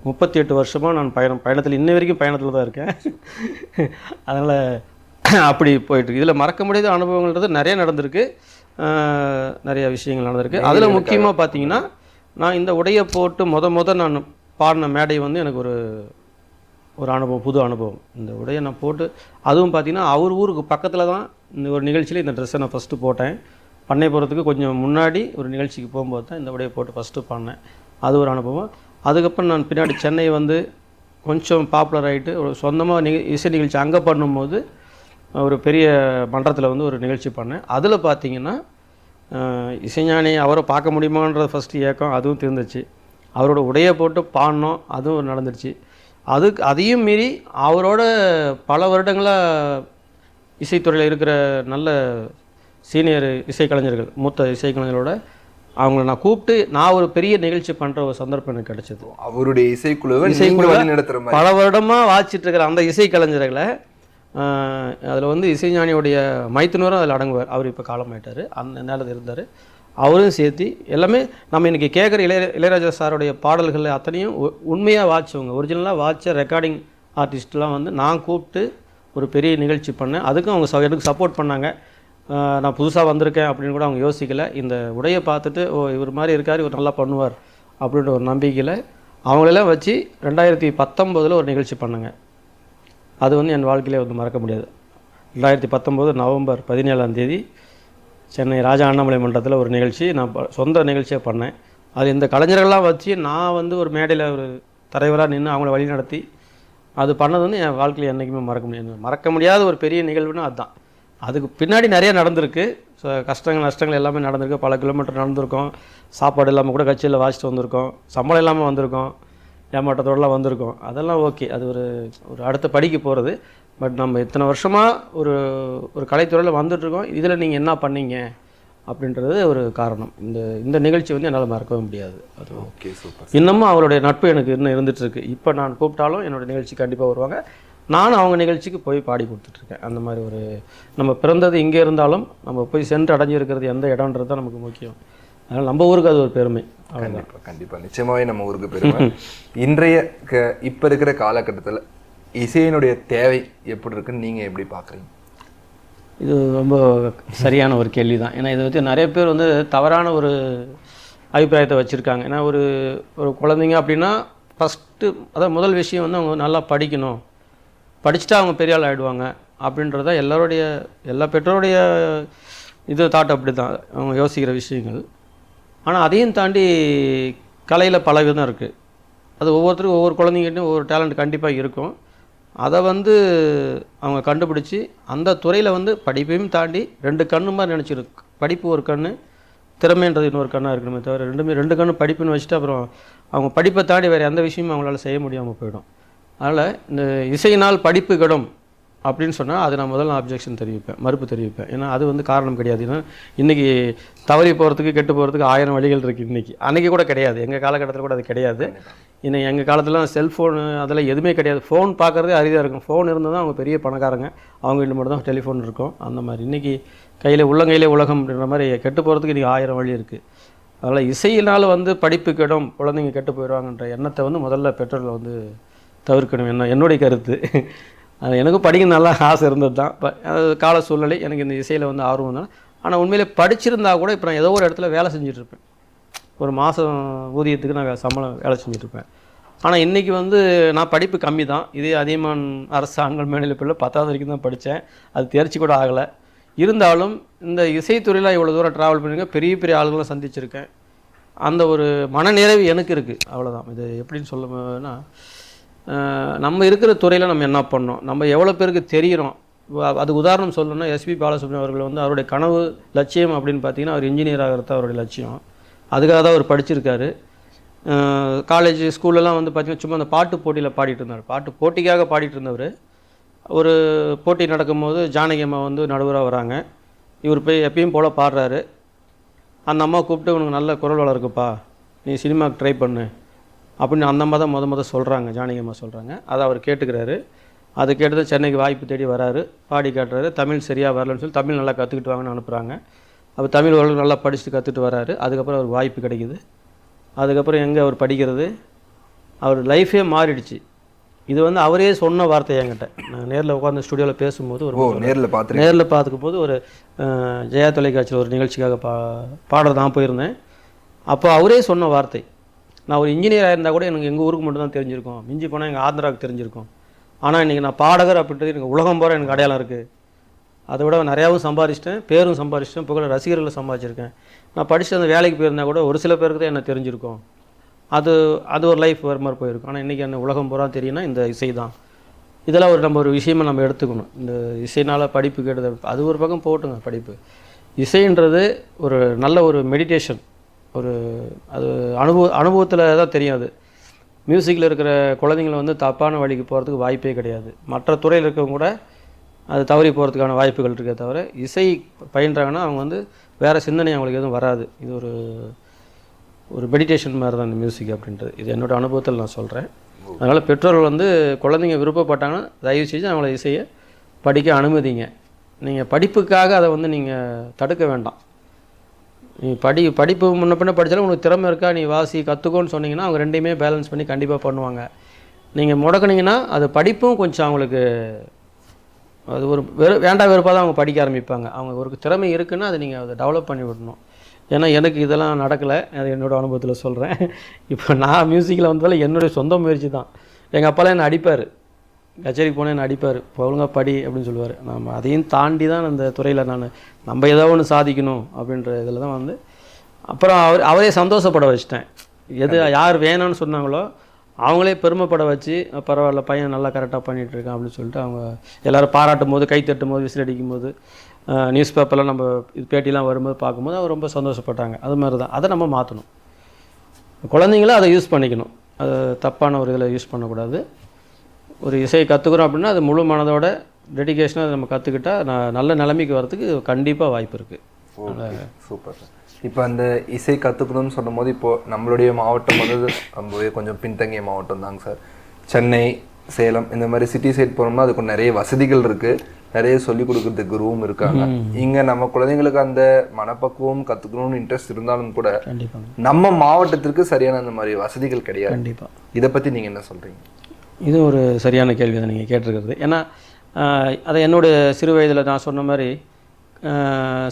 38 வருஷமாக நான் பயணத்தில் இன்ன வரைக்கும் பயணத்தில் தான் இருக்கேன். அதனால் அப்படி போயிட்டுருக்கு. இதில் மறக்க முடியாத அனுபவங்கள்ன்றது நிறைய நடந்திருக்கு, நிறைய விஷயங்கள் நடந்திருக்கு. அதில் முக்கியமாக பார்த்தீங்கன்னா நான் இந்த உடையை போட்டு நான் பாடின மேடை வந்து எனக்கு ஒரு அனுபவம், புது அனுபவம். இந்த உடையை நான் போட்டு அதுவும் பார்த்திங்கன்னா அவர் ஊருக்கு பக்கத்தில் தான் இந்த ஒரு நிகழ்ச்சியில் இந்த ட்ரெஸ்ஸை நான் ஃபஸ்ட்டு போட்டேன். பண்ணை போகிறதுக்கு கொஞ்சம் முன்னாடி ஒரு நிகழ்ச்சிக்கு போகும்போது தான் இந்த உடையை போட்டு ஃபஸ்ட்டு பாடினேன். அது ஒரு அனுபவம். அதுக்கப்புறம் நான் பின்னாடி சென்னை வந்து கொஞ்சம் பாப்புலர் ஆகிட்டு ஒரு சொந்தமாக இசை நிகழ்ச்சி அங்கே பண்ணும்போது ஒரு பெரிய மன்றத்தில் வந்து ஒரு நிகழ்ச்சி பண்ணேன். அதில் பார்த்திங்கன்னா இசைஞானி அவரை பார்க்க முடியுமான்றது ஃபஸ்ட்டு ஏக்கம், அதுவும் தீர்ந்துச்சு. அவரோட உடையை போட்டு பாடினோம், அதுவும் நடந்துடுச்சு. அதையும் மீறி அவரோட பல வருடங்களாக இசைத்துறையில் இருக்கிற நல்ல சீனியர் இசைக்கலைஞர்கள், மூத்த இசைக்கலைஞர்களோட அவங்கள நான் கூப்பிட்டு நான் ஒரு பெரிய நிகழ்ச்சி பண்ணுற ஒரு சந்தர்ப்பம் எனக்கு கிடைச்சது. அவருடைய இசைக்குழுவை பல வருடமாக வாசிச்சுட்டு இருக்கிற அந்த இசைக்கலைஞர்களை அதில் வந்து இசைஞானியோடைய மைத்துனரும் அதில் அடங்குவார். அவர் இப்போ காலமாயிட்டார், அந்த நேரத்தில் இருந்தார். அவரும் சேர்த்து எல்லாமே நம்ம இன்றைக்கி கேட்குற இளையராஜா சாருடைய பாடல்கள் அத்தனையும் உண்மையாக வாட்சவங்க, ஒரிஜினலாக வாட்ச ரெக்கார்டிங் ஆர்டிஸ்ட்லாம் வந்து நான் கூப்பிட்டு ஒரு பெரிய நிகழ்ச்சி பண்ணேன். அதுக்கும் அவங்க எனக்கு சப்போர்ட் பண்ணாங்க. நான் புதுசாக வந்திருக்கேன் அப்படின்னு கூட அவங்க யோசிக்கலை. இந்த உடையை பார்த்துட்டு இவர் மாதிரி இருக்கார், இவர் நல்லா பண்ணுவார் அப்படின்ற ஒரு நம்பிக்கையில் அவங்களெல்லாம் வச்சு 2019 ஒரு நிகழ்ச்சி பண்ணேங்க. அது வந்து என் வாழ்க்கையிலே வந்து மறக்க முடியாது. 2019 நவம்பர் 17ஆம் தேதி சென்னை ராஜா அண்ணாமலை மன்றத்தில் ஒரு நிகழ்ச்சி நான் சொந்த நிகழ்ச்சியாக பண்ணேன். அது இந்த கலைஞர்கள்லாம் வச்சு நான் வந்து ஒரு மேடையில் ஒரு தலைவராக நின்று அவங்கள வழி நடத்தி அது பண்ணது வந்து என் வாழ்க்கையில் என்றைக்குமே மறக்க முடியாத ஒரு பெரிய நிகழ்வுன்னா அதுதான். அதுக்கு பின்னாடி நிறைய நடந்திருக்கு. ஸோ கஷ்டங்கள் நஷ்டங்கள் எல்லாமே நடந்திருக்கு. பல கிலோமீட்டர் நடந்திருக்கோம். சாப்பாடு இல்லாமல் கூட கட்சியில் வாசிட்டு வந்திருக்கோம். சம்பளம் இல்லாமல் வந்திருக்கோம். ஏமாற்றத்தோடலாம் வந்திருக்கோம். அதெல்லாம் ஓகே, அது ஒரு ஒரு அடுத்த படிக்கு போகிறது. பட் நம்ம இத்தனை வருஷமாக ஒரு ஒரு கலைத்துறையில் வந்துட்டுருக்கோம். இதில் நீங்கள் என்ன பண்ணீங்க அப்படின்றது ஒரு காரணம். இந்த நிகழ்ச்சி வந்து என்னால் மறக்கவே முடியாது. அது ஓகே, சூப்பர். இன்னமும் அவருடைய நட்பு எனக்கு இன்னும் இருந்துகிட்ருக்கு. இப்போ நான் கூப்பிட்டாலும் என்னோடய நிகழ்ச்சி கண்டிப்பாக வருவாங்க. நானும் அவங்க நிகழ்ச்சிக்கு போய் பாடி கொடுத்துட்ருக்கேன். அந்த மாதிரி ஒரு நம்ம பிறந்தது இங்கே இருந்தாலும் நம்ம போய் சென்று அடைஞ்சிருக்கிறது எந்த இடம்ன்றது தான் நமக்கு முக்கியம். அதனால் நம்ம ஊருக்கு அது ஒரு பெருமை. கண்டிப்பாக கண்டிப்பாக நிச்சயமாகவே நம்ம ஊருக்கு பெருமை. இன்றைய இப்போ இருக்கிற காலகட்டத்தில் இசையினுடைய தேவை எப்படி இருக்குன்னு நீங்கள் எப்படி பார்க்குறீங்க? இது ரொம்ப சரியான ஒரு கேள்வி தான். ஏன்னா இதை பற்றி நிறைய பேர் வந்து தவறான ஒரு அபிப்பிராயத்தை வச்சுருக்காங்க. ஏன்னா ஒரு ஒரு குழந்தைங்க அப்படின்னா ஃபஸ்ட்டு அதான் முதல் விஷயம் வந்து அவங்க நல்லா படிக்கணும், படிச்சுட்டா அவங்க பெரிய ஆள் ஆகிடுவாங்க அப்படின்றத எல்லா பெற்றோருடைய இது தாட் அப்படி தான் அவங்க யோசிக்கிற விஷயங்கள். ஆனால் அதையும் தாண்டி கலையில் பல விதம் இருக்குது. அது ஒவ்வொருத்தருக்கும் ஒவ்வொரு குழந்தைங்கிட்டையும் ஒவ்வொரு டேலண்ட் கண்டிப்பாக இருக்கும். அதை வந்து அவங்க கண்டுபிடிச்சி அந்த துறையில் வந்து படிப்பையும் தாண்டி ரெண்டு கண்ணு மாதிரி நினச்சிருக்கு. படிப்பு ஒரு கண்ணு, திறமைன்றது இன்னொரு கண்ணாக இருக்கணுமே தவிர ரெண்டு கண்ணு படிப்புன்னு வச்சுட்டு அப்புறம் அவங்க படிப்பை தாண்டி வேறு எந்த விஷயமும் அவங்களால செய்ய முடியாமல் போயிடும். அதனால் இந்த இசையினால் படிப்பு கெடும் அப்படின்னு சொன்னால் அது நான் முதல்ல அப்ஜெக்ஷன் தெரிவிப்பேன், மறுப்பு தெரிவிப்பேன். ஏன்னா அது வந்து காரணம் கிடையாது. ஏன்னா இன்றைக்கி தவறி போகிறதுக்கு கெட்டு போகிறதுக்கு 1000 வழிகள் இருக்குது. இன்றைக்கி அன்றைக்கி கூட கிடையாது, எங்கள் காலகட்டத்தில் கூட அது கிடையாது. இன்னும் எங்கள் காலத்துலாம் செல்ஃபோனு அதெல்லாம் எதுவுமே கிடையாது. ஃபோன் பார்க்குறதே அரிதாக இருக்கும். ஃபோன் இருந்தால் தான் அவங்க பெரிய பணக்காரங்க, அவங்க வீட்டில் மட்டும் தான் டெலிஃபோன் இருக்கும். அந்த மாதிரி இன்றைக்கி கையில் உள்ளங்கையிலே உலகம் அப்படின்ற மாதிரி கெட்டு போகிறதுக்கு இன்றைக்கி 1000 வழி இருக்குது. அதனால் இசையினால் வந்து படிப்பு கெடும், குழந்தைங்க கெட்டு போயிடுவாங்கன்ற எண்ணத்தை வந்து முதல்ல பெற்றோர்கள் வந்து தவிர்க்கணும். என்னுடைய கருத்து. அது எனக்கும் படிக்க நல்லா ஆசை இருந்தது தான். அது கால சூழ்நிலை எனக்கு இந்த இசையில் வந்து ஆர்வம் தான். ஆனால் உண்மையிலே படிச்சிருந்தா கூட இப்போ நான் ஏதோ ஒரு இடத்துல வேலை செஞ்சிட்ருப்பேன். ஒரு மாதம் ஊதியத்துக்கு நான் சம்பளம் வேலை செஞ்சிட்ருப்பேன். ஆனால் இன்றைக்கி வந்து நான் படிப்பு கம்மி தான். இதே அதியமான் அரசு ஆண்கள் மேல்நிலைப் பள்ளியில் 10வது வரைக்கும் தான் படித்தேன். அது தேர்ச்சி கூட ஆகலை. இருந்தாலும் இந்த இசைத்துறையில் இவ்வளோ தூரம் ட்ராவல் பண்ணியிருக்கேன், பெரிய பெரிய ஆளுங்களும் சந்திச்சிருக்கேன். அந்த ஒரு மனநிறைவு எனக்கு இருக்குது. அவ்வளோதான். இது எப்படின்னு சொல்லணும்னா, நம்ம இருக்கிற துறையில் நம்ம என்ன பண்ணோம், நம்ம எவ்வளோ பேருக்கு தெரிகிறோம். அதுக்கு உதாரணம் சொல்லணும்னா எஸ்பி பாலசுப்ரமணியம் அவர்கள் வந்து அவருடைய கனவு லட்சியம் அப்படின்னு பார்த்தீங்கன்னா அவர் இன்ஜினியர் ஆகிறது அவருடைய லட்சியம். அதுக்காக தான் அவர் படிச்சிருக்காரு. காலேஜ் ஸ்கூல்லலாம் வந்து பார்த்திங்கன்னா சும்மா அந்த பாட்டு போட்டியில் பாடிட்டு இருந்தார். பாட்டு போட்டிக்காக பாடிட்டு இருந்தவர். ஒரு போட்டி நடக்கும்போது ஜானகி அம்மா வந்து நடுவராக வராங்க. இவர் போய் எப்பயும் போல் பாடுறாரு. அந்த அம்மா கூப்பிட்டு உனக்கு நல்ல குரல் வளம் இருக்குப்பா, நீ சினிமாவுக்கு ட்ரை பண்ணு அப்படின்னு அந்த அம்மா தான் முத சொல்கிறாங்க. ஜானகி அம்மா சொல்கிறாங்க. அதை அவர் கேட்டுக்கிறாரு. அதை கேட்டு தான் சென்னைக்கு வாய்ப்பு தேடி வராரு, பாடி காட்டுறாரு. தமிழ் சரியாக வரலன்னு சொல்லி தமிழ் நல்லா கற்றுக்கிட்டு வாங்கன்னு அனுப்புகிறாங்க. அப்போ தமிழ் ஓரளவுக்கு நல்லா படிச்சுட்டு கற்றுட்டு வராரு. அதுக்கப்புறம் அவருக்கு வாய்ப்பு கிடைக்குது. அதுக்கப்புறம் எங்கே அவர் படிக்கிறது, அவர் லைஃபே மாறிடுச்சு. இது வந்து அவரே சொன்ன வார்த்தை என்கிட்ட. நான் நேரில் உட்காந்து ஸ்டுடியோவில் பேசும்போது நேரில் பார்த்துக்கும் போது ஒரு ஜெயா தொலைக்காட்சியில் ஒரு நிகழ்ச்சிக்காக பாடுறது நான் போயிருந்தேன். அப்போ அவரே சொன்ன வார்த்தை, நான் ஒரு இன்ஜினியராக இருந்தால் கூட எனக்கு எங்கள் ஊருக்கு மட்டும் தான் தெரிஞ்சிருக்கும், மிஞ்சி போனால் எங்கள் ஆந்திராவுக்கு தெரிஞ்சிருக்கும். ஆனால் இன்றைக்கி நான் பாடகர் அப்படின்றது எனக்கு உலகம் போகிற எனக்கு அடையாளம் இருக்குது. அதை விட நிறையாவும் சம்பாதிச்சிட்டேன், பேரும் சம்பாதிச்சிட்டேன், புகழ ரசிகர்களை சம்பாதிச்சிருக்கேன். நான் படித்து அந்த வேலைக்கு போயிருந்தால் கூட ஒரு சில பேருக்கு தான் என்ன தெரிஞ்சிருக்கும். அது ஒரு லைஃப் வேறு மாதிரி போயிருக்கும். ஆனால் இன்றைக்கி அந்த உலகம் பூரா தெரியும்னா இந்த இசை தான். இதெல்லாம் நம்ம ஒரு விஷயமாக நம்ம எடுத்துக்கணும். இந்த இசைனால் படிப்பு கேட்டது அது ஒரு பக்கம் போட்டுங்க. படிப்பு இசைன்றது ஒரு நல்ல ஒரு மெடிடேஷன். அது அனுபவத்தில் தான் தெரியும். அது மியூசிக்கில் இருக்கிற குழந்தைங்களை வந்து தப்பான வழிக்கு போகிறதுக்கு வாய்ப்பே கிடையாது. மற்ற துறையில் இருக்கவங்க கூட அது தவறி போகிறதுக்கான வாய்ப்புகள் இருக்கே தவிர, இசை பயின்றாங்கன்னா அவங்க வந்து வேறு சிந்தனை அவங்களுக்கு எதுவும் வராது. இது ஒரு மெடிடேஷன் மாதிரி தான் இந்த மியூசிக் அப்படின்றது. இது என்னோடய அனுபவத்தில் நான் சொல்கிறேன். அதனால் பெற்றோர்கள் வந்து குழந்தைங்க விருப்பப்பட்டாங்கன்னா தயவு செஞ்சு அவங்கள இசையை படிக்க அனுமதிங்க. நீங்கள் படிப்புக்காக அதை வந்து நீங்கள் தடுக்க வேண்டாம். நீ படிப்பு முன்ன பின்ன படித்தாலும் உனக்கு திறமை இருக்கா, நீ வாசி கற்றுக்கோன்னு சொன்னீங்கன்னா அவங்க ரெண்டையுமே பேலன்ஸ் பண்ணி கண்டிப்பாக பண்ணுவாங்க. நீங்கள் முடக்குனீங்கன்னா அது படிப்பும் கொஞ்சம் அவங்களுக்கு அது ஒரு வேண்டா வெறுப்பாக தான் அவங்க படிக்க ஆரம்பிப்பாங்க. அவங்க ஒரு திறமை இருக்குன்னா அதை நீங்கள் அதை டெவலப் பண்ணி விடணும். ஏன்னா எனக்கு இதெல்லாம் நடக்கலை, அது என்னோடய அனுபவத்தில் சொல்கிறேன். இப்போ நான் மியூசிக்கில் வந்ததால் என்னுடைய சொந்த முயற்சி தான். எங்கள் அப்பாலாம் என்னை அடிப்பார், கச்சேரிக்கு போனால் என்னை அடிப்பார், ஒழுங்காக படி அப்படின்னு சொல்லுவார். நம்ம அதையும் தாண்டி தான் அந்த துறையில் நம்ம ஏதோ ஒன்று சாதிக்கணும் அப்படின்ற இதில் தான் வந்து அப்புறம் அவரே சந்தோஷப்பட வச்சிட்டேன். எது யார் வேணும்னு சொன்னாங்களோ அவங்களே பெருமைப்பட வச்சு, பரவாயில்ல பையன் நல்லா கரெக்டாக பண்ணிகிட்டு இருக்கான் அப்படின்னு சொல்லிட்டு அவங்க எல்லோரும் பாராட்டும் போது, கை தட்டும் போது, விசில் அடிக்கும் போது, நியூஸ் பேப்பர்லாம் நம்ம இது பேட்டிலாம் வரும்போது பார்க்கும்போது அவர் ரொம்ப சந்தோஷப்பட்டாங்க. அது மாதிரி தான் அதை நம்ம மாற்றணும். குழந்தைங்களும் அதை யூஸ் பண்ணிக்கணும். அது தப்பான ஒரு இதில் யூஸ் பண்ணக்கூடாது. ஒரு இசையை கற்றுக்குறோம் அப்படின்னா அது முழு மனதோட டெடிகேஷனாக அதை நம்ம கற்றுக்கிட்டா நல்ல நிலைமைக்கு வரதுக்கு கண்டிப்பாக வாய்ப்பு இருக்குது. Super sir. இப்போ அந்த இசை கற்றுக்கணும்னு சொல்லும் போது இப்போது நம்மளுடைய மாவட்டம் வந்து ரொம்பவே கொஞ்சம் பின்தங்கிய மாவட்டம் தாங்க சார். சென்னை, சேலம் இந்த மாதிரி சிட்டி சைட் போனோம்னா அதுக்கு நிறைய வசதிகள் இருக்குது, நிறைய சொல்லிக் கொடுக்கறதுக்கு ரூம் இருக்காங்க. இங்கே நம்ம குழந்தைங்களுக்கு அந்த மனப்பக்குவம் கற்றுக்கணும்னு இன்ட்ரெஸ்ட் இருந்தாலும் கூட நம்ம மாவட்டத்திற்கு சரியான அந்த மாதிரி வசதிகள் கிடையாது. கண்டிப்பாக இதை பற்றி நீங்கள் என்ன சொல்கிறீங்க? இது ஒரு சரியான கேள்வி தான் நீங்கள் கேட்டிருக்கிறது. ஏன்னா அதை என்னுடைய சிறு வயதில் நான் சொன்ன மாதிரி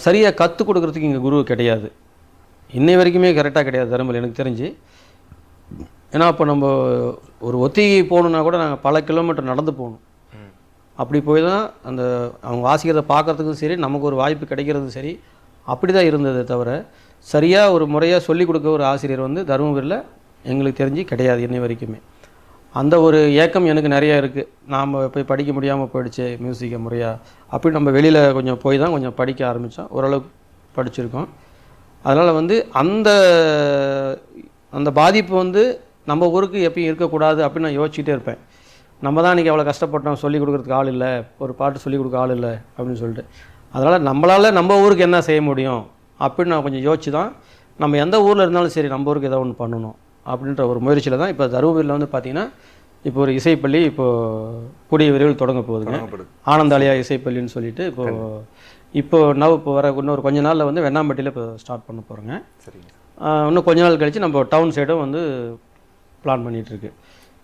சரியாக கற்றுக் கொடுக்குறதுக்கு இங்கே குரு கிடையாது. இன்னை வரைக்குமே கரெக்டாக கிடையாது தருமபுரி எனக்கு தெரிஞ்சு. ஏன்னா இப்போ நம்ம ஒரு ஒத்திகை போகணுன்னா கூட நாங்கள் பல கிலோமீட்டர் நடந்து போகணும். அப்படி போய் தான் அந்த அவங்க வாசிக்கிறத பார்க்குறதுக்கும் சரி, நமக்கு ஒரு வாய்ப்பு கிடைக்கிறதும் சரி, அப்படி தான் இருந்ததே தவிர சரியாக ஒரு முறையாக சொல்லிக் கொடுக்க ஒரு ஆசிரியர் வந்து தருமபுரியில் எங்களுக்கு தெரிஞ்சு கிடையாது இன்னை வரைக்குமே. அந்த ஒரு ஏக்கம் எனக்கு நிறையா இருக்குது. நாம் போய் படிக்க முடியாமல் போயிடுச்சு மியூசிக்கை முறையாக அப்படி நம்ம வெளியில் கொஞ்சம் போய் தான் கொஞ்சம் படிக்க ஆரம்பித்தோம். ஓரளவுக்கு படிச்சிருக்கோம். அதனால் வந்து அந்த பாதிப்பு வந்து நம்ம ஊருக்கு எப்பயும் இருக்கக்கூடாது அப்படின்னு நான் யோசிச்சுட்டே இருப்பேன். நம்ம தான் இன்றைக்கி அவ்வளோ கஷ்டப்பட்டோம், சொல்லிக் கொடுக்குறதுக்கு ஆள் இல்லை, ஒரு பாட்டு சொல்லிக் கொடுக்க ஆள் இல்லை அப்படின்னு சொல்லிட்டு. அதனால் நம்மளால் நம்ம ஊருக்கு என்ன செய்ய முடியும் அப்படின்னு நான் கொஞ்சம் யோசிச்சு தான் நம்ம எந்த ஊரில் இருந்தாலும் சரி நம்ம ஊருக்கு ஏதோ ஒன்று பண்ணணும் அப்படின்ற ஒரு முயற்சியில் தான் இப்போ தருமபுரியில் வந்து பார்த்திங்கன்னா இப்போ ஒரு இசைப்பள்ளி இப்போது கூடிய விரைவில் தொடங்க போகுதுங்க. ஆனந்தாலயா இசைப்பள்ளின்னு சொல்லிட்டு இப்போ வர இன்னொரு கொஞ்ச நாளில் வந்து வெண்ணாம்பட்டியில் இப்போ ஸ்டார்ட் பண்ண போகிறோங்க. சரிங்க. இன்னும் கொஞ்ச நாள் கழித்து நம்ம டவுன் சைடும் வந்து பிளான் பண்ணிகிட்ருக்கு.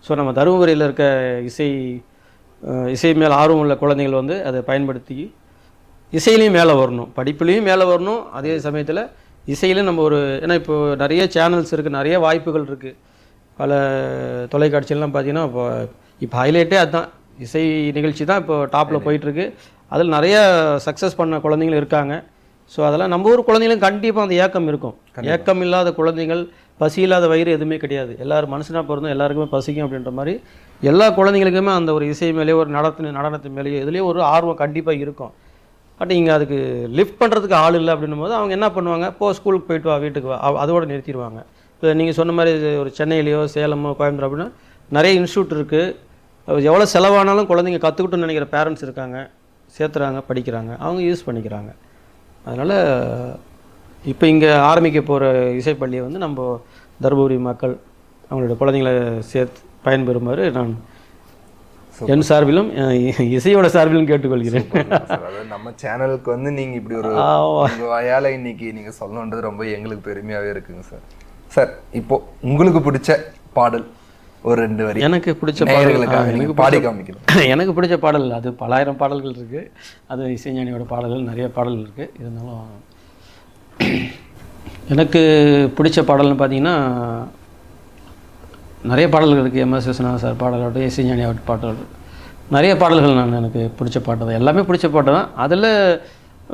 ஸோ நம்ம தருமபுரியில் இருக்க இசை மேலே ஆர்வம் உள்ள குழந்தைகள் வந்து அதை பயன்படுத்தி இசையிலையும் மேலே வரணும், படிப்புலேயும் மேலே வரணும், அதே சமயத்தில் இசையிலும் நம்ம ஏன்னா இப்போது நிறைய சேனல்ஸ் இருக்குது, நிறைய வாய்ப்புகள் இருக்குது. பல தொலைக்காட்சிகள்லாம் பார்த்திங்கன்னா இப்போ ஹைலைட்டே அதுதான், இசை நிகழ்ச்சி தான் இப்போ டாப்பில் போயிட்டுருக்கு. அதில் நிறைய சக்ஸஸ் பண்ண குழந்தைங்களும் இருக்காங்க. ஸோ அதெல்லாம் நம்ம ஊர் குழந்தைங்களும் கண்டிப்பாக அந்த ஏக்கம் இருக்கும். ஏக்கம் இல்லாத குழந்தைகள், பசி இல்லாத வயிறு எதுவுமே கிடையாது. எல்லோரும் மனுஷனாக பிறந்தோம், எல்லாருக்குமே பசிக்கும் அப்படின்ற மாதிரி எல்லா குழந்தைங்களுக்குமே அந்த ஒரு இசை மேலேயோ ஒரு நடனத்து மேலேயோ இதுலேயோ ஒரு ஆர்வம் கண்டிப்பாக இருக்கும். பட் இங்கே அதுக்கு லிஃப்ட் பண்ணுறதுக்கு ஆள் இல்லை அப்படின்னும் போது அவங்க என்ன பண்ணுவாங்க, ஸ்கூலுக்கு போயிட்டு வா, வீட்டுக்கு வா, அதோடு நிறுத்திடுவாங்க. இப்போ நீங்கள் சொன்ன மாதிரி ஒரு சென்னையிலையோ சேலமோ கோயம்புத்தூர் அப்படின்னா நிறைய இன்ஸ்டியூட் இருக்குது. எவ்வளோ செலவானாலும் குழந்தைங்க கற்றுக்கிட்டுன்னு நினைக்கிற பேரண்ட்ஸ் இருக்காங்க, சேர்த்துறாங்க, படிக்கிறாங்க, அவங்க யூஸ் பண்ணிக்கிறாங்க. அதனால் இப்போ இங்கே ஆரம்பிக்க போகிற இசைப்பள்ளியை வந்து நம்ம தருமபுரி மக்கள் அவங்களோட குழந்தைங்களை சேர்த்து பயன்பெறுமாறு நான் என் சார்பிலும் இசையோட சார்பிலும் கேட்டுக்கொள்கிறேன். அதாவது நம்ம சேனலுக்கு வந்து நீங்கள் இப்படி ஒரு வாயால் இன்னைக்கு நீங்கள் சொல்லணுன்றது ரொம்ப எங்களுக்கு பெருமையாகவே இருக்குங்க சார். சார் இப்போ உங்களுக்கு பிடிச்ச பாடல் ஒரு 2 வரி. எனக்கு பிடிச்ச பாடல்களுக்காக எனக்கு பாடி காமிக்கணும். எனக்கு பிடிச்ச பாடல் அது பலாயிரம் பாடல்கள் இருக்குது. அது இசைஞானியோட பாடல்கள் நிறைய பாடல்கள் இருக்குது. இருந்தாலும் எனக்கு பிடிச்ச பாடல்னு பார்த்தீங்கன்னா நிறைய பாடல்கள் இருக்குது. எம்எஸ் விஸ்வநாதன் சார் பாடல்கள், இசைஞானி பாடல்கள், நிறைய பாடல்கள் எனக்கு பிடிச்ச பாட்டு தான். எல்லாமே பிடிச்ச பாட்டு தான். அதில்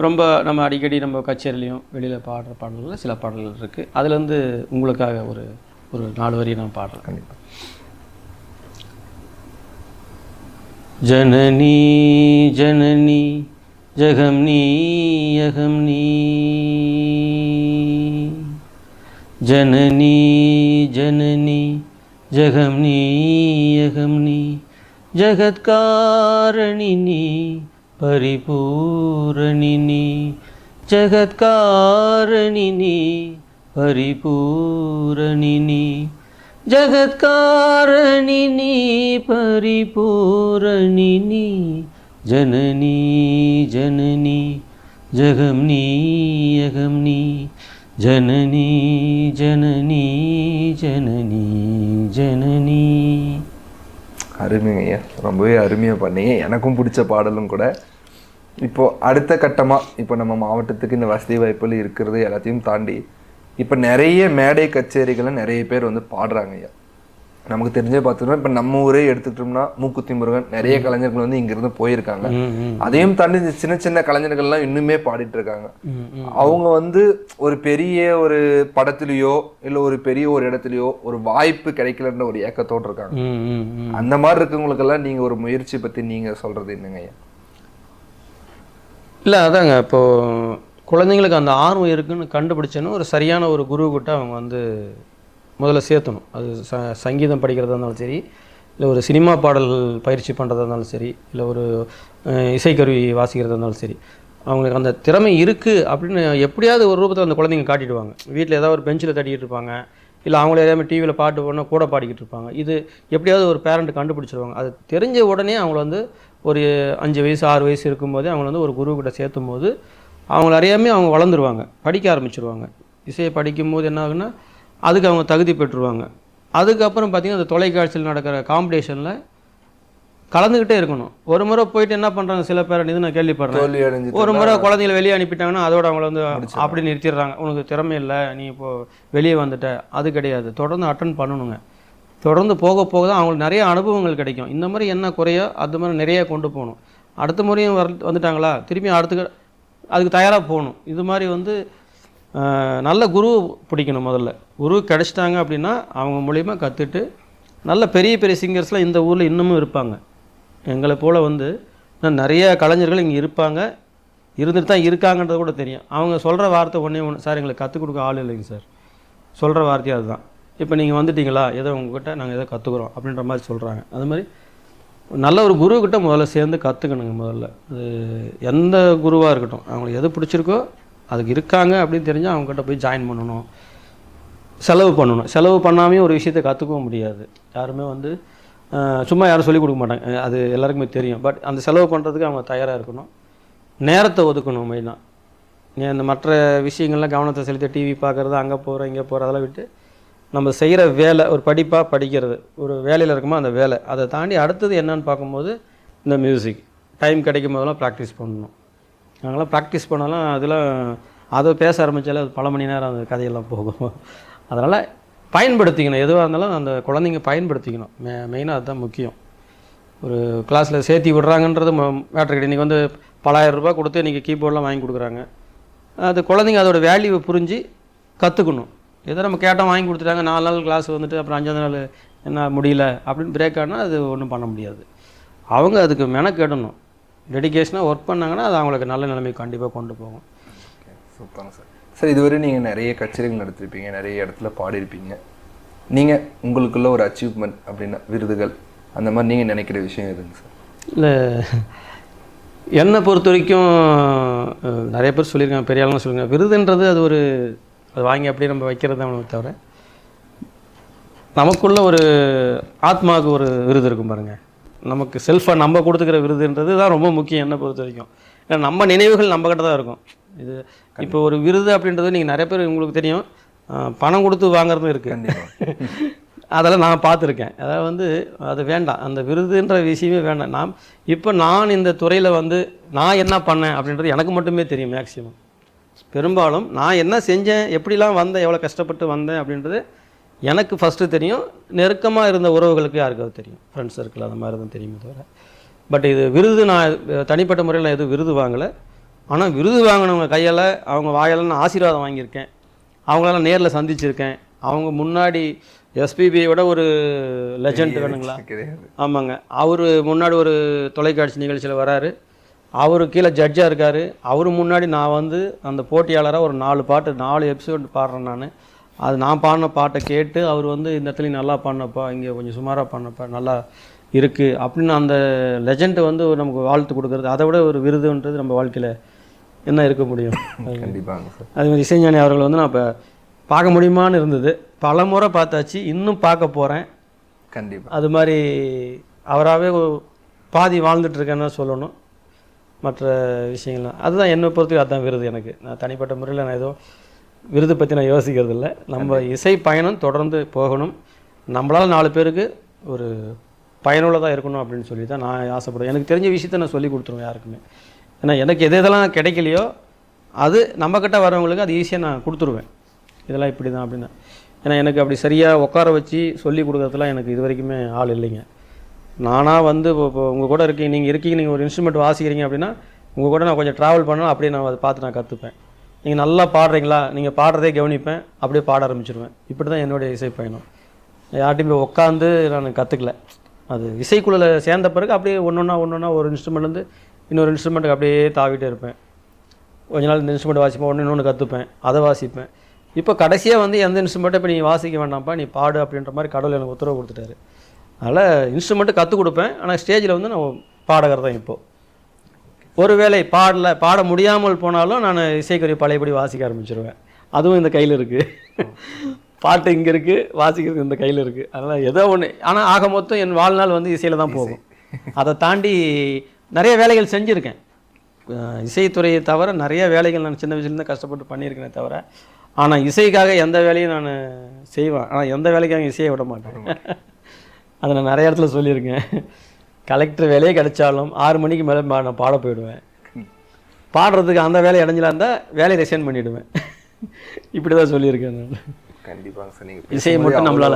ரொம்ப நம்ம அடிக்கடி நம்ம கச்சேரிலையும் வெளியில் பாடுற பாடல்கள் சில பாடல்கள் இருக்குது. அதுலேருந்து உங்களுக்காக ஒரு 4 வரி நான் பாடுறேன். கண்டிப்பாக. ஜனனி ஜனனி ஜகம் நீ யகம் நீ, ஜனனி ஜனனி ஜகம் நீ யகம் நீ, ஜகத்காரணினி பரிபூரணினி, ஜகத்காரணினி பரிபூரணினி, ஜகத்காரணினி பரிபூரணினி, ஜனனி ஜனனி ஜகம் நீ யகம் நீ, ஜனனி ஜனனி ஜனனி ஜனனி. அருமைங்க ஐயா, ரொம்பவே அருமையாக பண்ணீங்க. எனக்கும் பிடிச்ச பாடலும் கூட. இப்போது அடுத்த கட்டமாக இப்போ நம்ம மாவட்டத்துக்கு இந்த வசதி வாய்ப்புகள் இருக்கிறது எல்லாத்தையும் தாண்டி இப்போ நிறைய மேடை கச்சேரிகளை நிறைய பேர் வந்து பாடுறாங்க ஐயா. நமக்கு தெரிஞ்சே பார்த்துட்டோம். இப்போ நம்ம ஊரே எடுத்துக்கிட்டோம்னா மூக்குத்தி முருகன் நிறைய கலைஞர்கள் வந்து இங்கிருந்து போயிருக்காங்க. அதையும் தாண்டி இந்த சின்ன சின்ன கலைஞர்கள்லாம் இன்னுமே பாடிட்டு இருக்காங்க. அவங்க வந்து ஒரு பெரிய ஒரு படத்துலயோ இல்ல ஒரு பெரிய ஒரு இடத்துலயோ ஒரு வாய்ப்பு கிடைக்கலன்ற ஒரு ஏக்கத்தோடு இருக்காங்க. அந்த மாதிரி இருக்கவங்களுக்கெல்லாம் நீங்க ஒரு முயற்சி பத்தி நீங்க சொல்றது என்னங்க ஐயா? இல்லை அதாங்க, இப்போது குழந்தைங்களுக்கு அந்த ஆர்வம் இருக்குன்னு கண்டுபிடிச்சேன்னு ஒரு சரியான ஒரு குருக்கிட்ட அவங்க வந்து முதல்ல சேர்த்தணும். அது சங்கீதம் படிக்கிறதா இருந்தாலும் சரி, இல்லை ஒரு சினிமா பாடல்கள் பயிற்சி பண்ணுறதா இருந்தாலும் சரி, இல்லை ஒரு இசைக்கருவி வாசிக்கிறதா இருந்தாலும் சரி, அவங்களுக்கு அந்த திறமை இருக்குது அப்படின்னு எப்படியாவது ஒரு ரூபத்தில் அந்த குழந்தைங்க காட்டிடுவாங்க. வீட்டில் ஏதாவது ஒரு பெஞ்சில் தட்டிக்கிட்டு இருப்பாங்க, இல்லை அவங்கள எதாவது டிவியில் பாட்டு போனால் கூட பாடிக்கிட்டு இருப்பாங்க. இது எப்படியாவது ஒரு பேரண்ட் கண்டுபிடிச்சிருவாங்க. அது தெரிஞ்ச உடனே அவங்கள வந்து ஒரு 5 வயசு 6 வயசு இருக்கும்போதே அவங்கள வந்து ஒரு குருக்கிட்ட சேர்த்தும் போது அவங்கள அறியாமே அவங்க வளர்ந்துருவாங்க, படிக்க ஆரம்பிச்சிருவாங்க. இசையை படிக்கும்போது என்ன ஆகுன்னா அதுக்கு அவங்க தகுதி பெற்றுருவாங்க. அதுக்கப்புறம் பார்த்திங்கன்னா அந்த தொலைக்காட்சியில் நடக்கிற காம்படிஷனில் கலந்துக்கிட்டே இருக்கணும். ஒரு முறை போயிட்டு என்ன பண்ணுறாங்க சில பேர், இது நான் கேள்விப்படுறேன், ஒரு முறை குழந்தைங்களை வெளியே அனுப்பிட்டாங்கன்னா அதோட அவங்கள வந்து அப்படி நிறுத்திடுறாங்க. உனக்கு திறமை இல்லை, நீ இப்போது வெளியே வந்துட்ட. அது கிடையாது, தொடர்ந்து அட்டன் பண்ணணுங்க. தொடர்ந்து போக போக தான் அவங்களுக்கு நிறைய அனுபவங்கள் கிடைக்கும். இந்த மாதிரி என்ன குறையோ அது மாதிரி நிறைய கொண்டு போகணும். அடுத்த முறையும் வந்துட்டாங்களா திரும்பி அதுக்கு தயாராக போகணும். இது மாதிரி வந்து நல்ல குரு பிடிக்கணும். முதல்ல குரு கிடச்சிட்டாங்க அப்படின்னா அவங்க மூலிமா கற்றுட்டு நல்ல பெரிய பெரிய சிங்கர்ஸ்லாம் இந்த ஊரில் இன்னமும் இருப்பாங்க. எங்களை போல் வந்து நிறைய கலைஞர்கள் இங்கே இருப்பாங்க, இருந்துட்டு தான் இருக்காங்கன்றது கூட தெரியும். அவங்க சொல்கிற வார்த்தை ஒன்றே ஒன்று, சார் எங்களுக்கு கற்றுக் கொடுக்க ஆள் இல்லைங்க சார், சொல்கிற வார்த்தையும் அதுதான். இப்போ நீங்கள் வந்துட்டீங்களா, ஏதோ உங்ககிட்ட நாங்கள் ஏதோ கற்றுக்குறோம் அப்படின்ற மாதிரி சொல்கிறாங்க. அது மாதிரி நல்ல ஒரு குருக்கிட்ட முதல்ல சேர்ந்து கற்றுக்கணுங்க. முதல்ல அது எந்த குருவாக இருக்கட்டும், அவங்களுக்கு எது பிடிச்சிருக்கோ அதுக்கு இருக்காங்க அப்படின்னு தெரிஞ்சால் அவங்ககிட்ட போய் ஜாயின் பண்ணணும், செலவு பண்ணணும். செலவு பண்ணாமையும் ஒரு விஷயத்தை கற்றுக்கவும் முடியாது. யாருமே வந்து சும்மா யாரும் சொல்லிக் கொடுக்க மாட்டாங்க, அது எல்லாருக்குமே தெரியும். பட் அந்த செலவு பண்ணுறதுக்கு அவங்க தயாராக இருக்கணும், நேரத்தை ஒதுக்கணும். மெயினாக நீ அந்த மற்ற விஷயங்கள்லாம் கவனத்தை செலுத்தி டிவி பார்க்குறது, அங்கே போகிற இங்கே போகிற அதெல்லாம் விட்டு நம்ம செய்கிற வேலை, ஒரு படிப்பாக படிக்கிறது, ஒரு வேலையில் இருக்குமோ அந்த வேலை, அதை தாண்டி அடுத்தது என்னன்னு பார்க்கும்போது இந்த மியூசிக் டைம் கிடைக்கும் போதெல்லாம் ப்ராக்டிஸ் பண்ணணும். நாங்களாம் ப்ராக்டிஸ் பண்ணாலும் அதெல்லாம் அதை பேச ஆரம்பித்தாலே அது பல மணி நேரம் அந்த கதையெல்லாம் போகும். அதனால் பயன்படுத்திக்கணும், எதுவாக இருந்தாலும் அந்த குழந்தைங்க பயன்படுத்திக்கணும். மெயினாக அதுதான் முக்கியம். ஒரு கிளாஸில் சேர்த்தி விடுறாங்கன்றது மேட்ரு கிடையாது. இன்றைக்கி வந்து பல ஆயிரம் ரூபாய் கொடுத்து இன்றைக்கி கீபோர்டெலாம் வாங்கி கொடுக்குறாங்க. அது குழந்தைங்க அதோடய வேல்யூவை புரிஞ்சு கற்றுக்கணும். ஏதோ நம்ம கேட்டால் வாங்கி கொடுத்துட்டாங்க, 4 நாள் கிளாஸ் வந்துட்டு அப்புறம் 5ஆவது நாள் என்ன முடியல அப்படின்னு பிரேக் ஆனால் அது ஒன்றும் பண்ண முடியாது. அவங்க அதுக்கு மெனக்கெடணும், டெடிகேஷனாக ஒர்க் பண்ணாங்கன்னா அது அவங்களுக்கு நல்ல நிலைமைக்கு கண்டிப்பாக கொண்டு போகும். சூப்பராங்க சார். சார் இதுவரை நீங்கள் நிறைய கச்சேரிகள் நடத்திருப்பீங்க, நிறைய இடத்துல பாடியிருப்பீங்க. நீங்கள் உங்களுக்குள்ள ஒரு அச்சீவ்மெண்ட் அப்படின்னா விருதுகள் அந்த மாதிரி நீங்கள் நினைக்கிற விஷயம் எதுங்க சார்? இல்லை, என்னை பொறுத்த வரைக்கும் நிறைய பேர் சொல்லியிருக்காங்க, பெரிய ஆளுங்க சொல்லுங்கள், விருதுன்றது அது ஒரு அது வாங்கி அப்படியே நம்ம வைக்கிறது தான் தவிர, நமக்குள்ள ஒரு ஆத்மாவுக்கு ஒரு விருது இருக்கும் பாருங்கள். நமக்கு செல்ஃபாக நம்ம கொடுத்துக்கிற விருதுன்றது தான் ரொம்ப முக்கியம் என்னை பொறுத்த வரைக்கும். ஏன்னா நம்ம நினைவுகள் நம்ம கிட்ட தான் இருக்கும். இது இப்போ ஒரு விருது அப்படின்றது நீங்கள் நிறைய பேர் உங்களுக்கு தெரியும், பணம் கொடுத்து வாங்குறதும் இருக்குது. அதெல்லாம் நான் பார்த்துருக்கேன். அதாவது வந்து அது வேண்டாம், அந்த விருதுன்ற விஷயமே வேண்டாம். நான் இந்த துறையில் வந்து நான் என்ன பண்ணேன் அப்படின்றது எனக்கு மட்டுமே தெரியும். மேக்ஸிமம் பெரும்பாலும் நான் என்ன செஞ்சேன், எப்படிலாம் வந்தேன், எவ்வளோ கஷ்டப்பட்டு வந்தேன் அப்படின்றது எனக்கு ஃபஸ்ட்டு தெரியும். நெருக்கமாக இருந்த உறவுகளுக்கு யாருக்காவது தெரியும், ஃப்ரெண்ட்ஸ் சர்க்கிள் அந்த மாதிரி தான் தெரியுமே தவிர. பட் இது விருது நான் தனிப்பட்ட முறையில் நான் எதுவும் விருது வாங்கலை. ஆனால் விருது வாங்கினவங்க கையால் அவங்க வாயால் நான் ஆசீர்வாதம் வாங்கியிருக்கேன், அவங்களெல்லாம் நேரில் சந்திச்சிருக்கேன். அவங்க முன்னாடி எஸ்பிபியை விட ஒரு லெஜண்ட் வேணுங்களா? ஆமாங்க, அவர் முன்னாடி ஒரு தொலைக்காட்சி நிகழ்ச்சியில் வராரு, அவர் கீழே ஜட்ஜாக இருக்கார். அவர் முன்னாடி நான் வந்து அந்த போட்டியாளராக ஒரு 4 எபிசோடு பாடுறேன். நான் பாடின பாட்டை கேட்டு அவர் வந்து இந்த இடத்துலையும் நல்லா பாடினப்பா, இங்கே கொஞ்சம் சுமாராக பாடினப்பா, நல்லா இருக்குது அப்படின்னு அந்த லெஜெண்டை வந்து நமக்கு வாழ்த்து கொடுக்குறது, அதை விட ஒரு விருதுன்றது நம்ம வாழ்க்கையில் என்ன இருக்க முடியும்? கண்டிப்பாங்க சார். அது மாதிரி இசைஞானி அவர்கள் வந்து நான் இப்போ பார்க்க முடியுமான்னு இருந்தது, பல முறை பார்த்தாச்சு, இன்னும் பார்க்க போகிறேன். கண்டிப்பாக அது மாதிரி அவராகவே பாதி வாழ்ந்துட்டுருக்கேன்னு சொல்லணும். மற்ற விஷயங்கள்லாம் அதுதான் என்னை பொறுத்தவரைக்கும் அதுதான் விருது எனக்கு. நான் தனிப்பட்ட முறையில் நான் ஏதோ விருது பற்றி நான் யோசிக்கிறது இல்லை. நம்ம இசை பயணம் தொடர்ந்து போகணும், நம்மளால் 4 பேருக்கு ஒரு பயனுள்ளதாக இருக்கணும் அப்படின்னு சொல்லி தான் நான் ஆசைப்படுவேன். எனக்கு தெரிஞ்ச விஷயத்த நான் சொல்லி கொடுத்துருவேன் யாருக்குமே. ஏன்னா எனக்கு எதெல்லாம் கிடைக்கலையோ அது நம்மக்கிட்ட வரவங்களுக்கு அது ஈஸியாக நான் கொடுத்துருவேன். இதெல்லாம் இப்படி தான் அப்படின்னா ஏன்னா எனக்கு அப்படி சரியாக உட்கார வச்சு சொல்லி கொடுக்கறதுலாம் எனக்கு இது வரைக்குமே ஆள் இல்லைங்க. நானாக வந்து இப்போ உங்கள் கூட இருக்கீங்க, நீங்கள் ஒரு இன்ஸ்ட்ருமெண்ட் வாசிக்கிறீங்க அப்படின்னா உங்கள் கூட நான் கொஞ்சம் ட்ராவல் பண்ணால் அப்படியே நான் அதை பார்த்து நான் கற்றுப்பேன். நீங்கள் நல்லா பாடுறீங்களா, நீங்கள் பாடுறதே கவனிப்பேன், அப்படியே பாட ஆரம்பிச்சிடுவேன். இப்படி தான் என்னுடைய இசை பயணம். யார்ட்டையும் போய் உட்காந்து நான் கற்றுக்கல. அது இசைக்குழுல சேர்ந்த பிறகு அப்படியே ஒன்றா ஒரு இன்ஸ்ட்ருமெண்ட்லேருந்து இன்னொரு இன்ஸ்ட்ருமெண்ட்டுக்கு அப்படியே தாவிட்டே இருப்பேன். கொஞ்ச நாள் இந்த இன்ஸ்ட்ருமெண்ட் வாசிப்பேன், இன்னொன்று கற்றுப்பேன், அதை வாசிப்பேன். இப்போ கடைசியாக வந்து எந்த இன்ஸ்ட்ருமெண்ட்டை இப்போ நீ வாசிக்க வேண்டாம்ப்பா, நீ பாடு அப்படின்ற மாதிரி கடவுள் எனக்கு உத்தரவு கொடுத்துட்டாரு. அதனால் இன்ஸ்ட்ருமெண்ட்டு கற்றுக் கொடுப்பேன், ஆனால் ஸ்டேஜில் வந்து நான் பாடகர் தான். இப்போது ஒரு வேளை பாட முடியாமல் போனாலும் நான் இசைக்கருவி பழையபடி வாசிக்க ஆரம்பிச்சிருவேன். அதுவும் இந்த கையில் இருக்குது. பாட்டு இங்கே இருக்குது, வாசிக்கிறது இந்த கையில் இருக்குது. அதனால் ஏதோ ஒன்று. ஆனால் ஆக மொத்தம் என் வாழ்நாள் வந்து இசையில் தான் போகும். அதை தாண்டி நிறைய வேலைகள் செஞ்சுருக்கேன். இசைத்துறையை தவிர நிறைய வேலைகள் நான் சின்ன வயசுலேருந்து கஷ்டப்பட்டு பண்ணியிருக்கேனே தவிர, ஆனால் இசைக்காக எந்த வேலையும் நான் செய்வேன். ஆனால் எந்த வேலைக்காக இசையை விட மாட்டேன். அதை நான் நிறைய இடத்துல சொல்லியிருக்கேன். கலெக்டர் வேலையே கிடைச்சாலும் 6 மணிக்கு மேலே நான் பாட போயிடுவேன். பாடுறதுக்கு அந்த வேலை இடைஞ்சலாக இருந்தால் வேலையை ரிசைன் பண்ணிவிடுவேன். இப்படி தான் சொல்லியிருக்கேன் நான். கண்டிப்பாங்க சார். நீங்க இசையை மட்டும் நம்மளால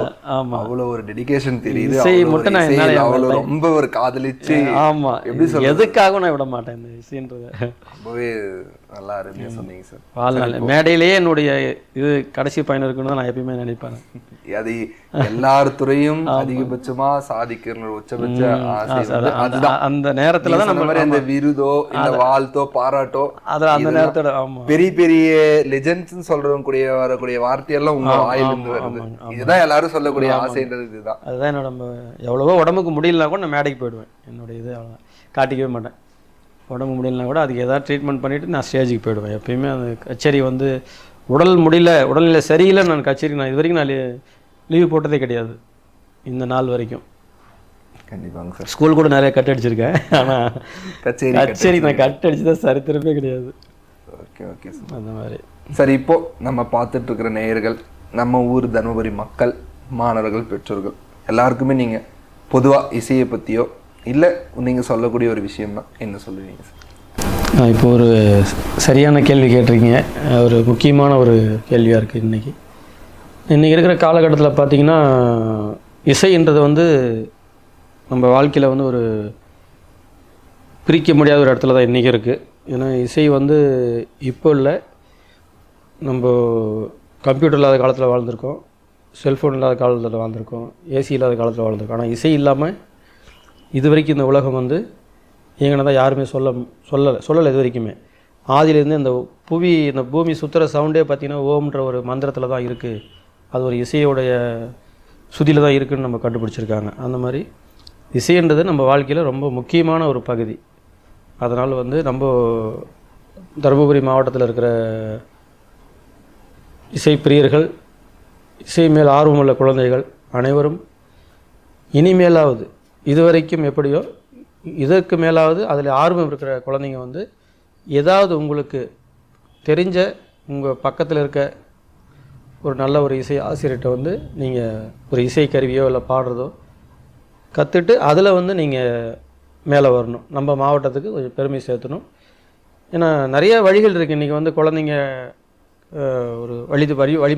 அவ்வளோ ஒரு டெடிகேஷன் தெரியுது. இசையை மட்டும் நான் அவ்வளோ ரொம்ப ஒரு காதலிச்சு எப்படி சொல்ல எதுக்காகவும் நான் விட மாட்டேன். இந்த இசைன்றதை ரொம்பவே நல்லா அருமையாக சொன்னீங்க சார். வாழ்நாள் மேடையிலேயே என்னுடைய இது கடைசி பயணம் இருக்குன்னு தான் நான் எப்பயுமே நினைப்பேன். அது எல்லார் துறையும் அதிகபட்சமா சாதிக்கிற உச்சபட்ச ஆசை. அந்த நேரத்துல தான் நம்ம அந்த விருதோ இல்ல வாழ்த்தோ பாராட்டோ அந்த நேரத்தோட பெரிய பெரிய லெஜெண்ட்ஸ் சொல்றவங்க கூடிய வரக்கூடிய வார்த்தையெல்லாம் உங்க வாயிலிருந்து வருது. இதுதான் எல்லாரும் சொல்லக்கூடிய ஆசைன்றது இதுதான். அதுதான் என்னோட எவ்வளவோ உடம்புக்கு முடியலனா கூட நான் மேடைக்கு போயிடுவேன். என்னுடைய இது காட்டிக்கவே மாட்டேன். உடம்பு முடியலனா கூட அதுக்கு ஏதாவது ட்ரீட்மெண்ட் பண்ணிவிட்டு நான் ஸ்டேஜுக்கு போயிடுவேன். எப்பயுமே அந்த கச்சேரி வந்து உடல்நிலை சரியில்லை நான் கச்சேரி இது வரைக்கும் நான் லீவு போட்டதே கிடையாது இந்த நாள் வரைக்கும். கண்டிப்பாங்க சார். ஸ்கூல் கூட நிறைய கட் அடிச்சிருக்கேன். ஆனால் கச்சேரி நான் கட் அடிச்சுதான் சரித்திரமே கிடையாது. Okay okay sir. அந்த மாதிரி சரி, இப்போ நம்ம பார்த்துட்டு இருக்கிற நேயர்கள், நம்ம ஊர் தருமபுரி மக்கள், மாணவர்கள், பெற்றோர்கள் எல்லாருக்குமே நீங்கள் பொதுவாக இசையை பற்றியோ இல்லை நீங்கள் சொல்லக்கூடிய ஒரு விஷயம்னா என்ன சொல்லுவீங்க சார்? இப்போ ஒரு சரியான கேள்வி கேட்டிருக்கீங்க. ஒரு முக்கியமான ஒரு கேள்வியாக இருக்குது. இன்றைக்கி இருக்கிற காலகட்டத்தில் பார்த்திங்கன்னா இசைன்றது வந்து நம்ம வாழ்க்கையில் வந்து ஒரு பிரிக்க முடியாத ஒரு இடத்துல தான் இன்றைக்கி இருக்குது. ஏன்னா இசை வந்து இப்போ இல்லை, நம்ம கம்ப்யூட்டர் இல்லாத காலத்தில் வாழ்ந்திருக்கோம், செல்ஃபோன் இல்லாத காலத்தில் வாழ்ந்திருக்கோம், ஏசி இல்லாத காலத்தில் வாழ்ந்திருக்கோம். ஆனால் இசை இல்லாமல் இது வரைக்கும் இந்த உலகம் வந்து எங்கனதான் யாருமே சொல்லலை இது வரைக்குமே. ஆதியிலேருந்து இந்த பூமி சுற்றுற சவுண்டே பார்த்திங்கன்னா ஓம்ன்ற ஒரு மந்திரத்தில் தான் இருக்குது. அது ஒரு இசையோடைய சுதியில் தான் இருக்குதுன்னு நம்ம கண்டுபிடிச்சிருக்காங்க. அந்த மாதிரி இசைன்றது நம்ம வாழ்க்கையில் ரொம்ப முக்கியமான ஒரு பகுதி. அதனால் வந்து நம்ம தருமபுரி மாவட்டத்தில் இருக்கிற இசை பிரியர்கள், இசை மேல் ஆர்வமுள்ள குழந்தைகள் அனைவரும் இனிமேலாவது இதுவரைக்கும் எப்படியோ இதற்கு மேலாவது அதில் ஆர்வம் இருக்கிற குழந்தைங்க வந்து ஏதாவது உங்களுக்கு தெரிஞ்ச உங்கள் பக்கத்தில் இருக்க ஒரு நல்ல ஒரு இசை ஆசிரியர்கிட்ட வந்து நீங்கள் ஒரு இசை கருவியோ இல்லை பாடுறதோ கற்றுட்டு அதில் வந்து நீங்கள் மேலே வரணும். நம்ம மாவட்டத்துக்கு கொஞ்சம் பெருமை சேர்த்தணும். ஏன்னா நிறைய வழிகள் இருக்குது. இன்றைக்கி வந்து குழந்தைங்க ஒரு வழி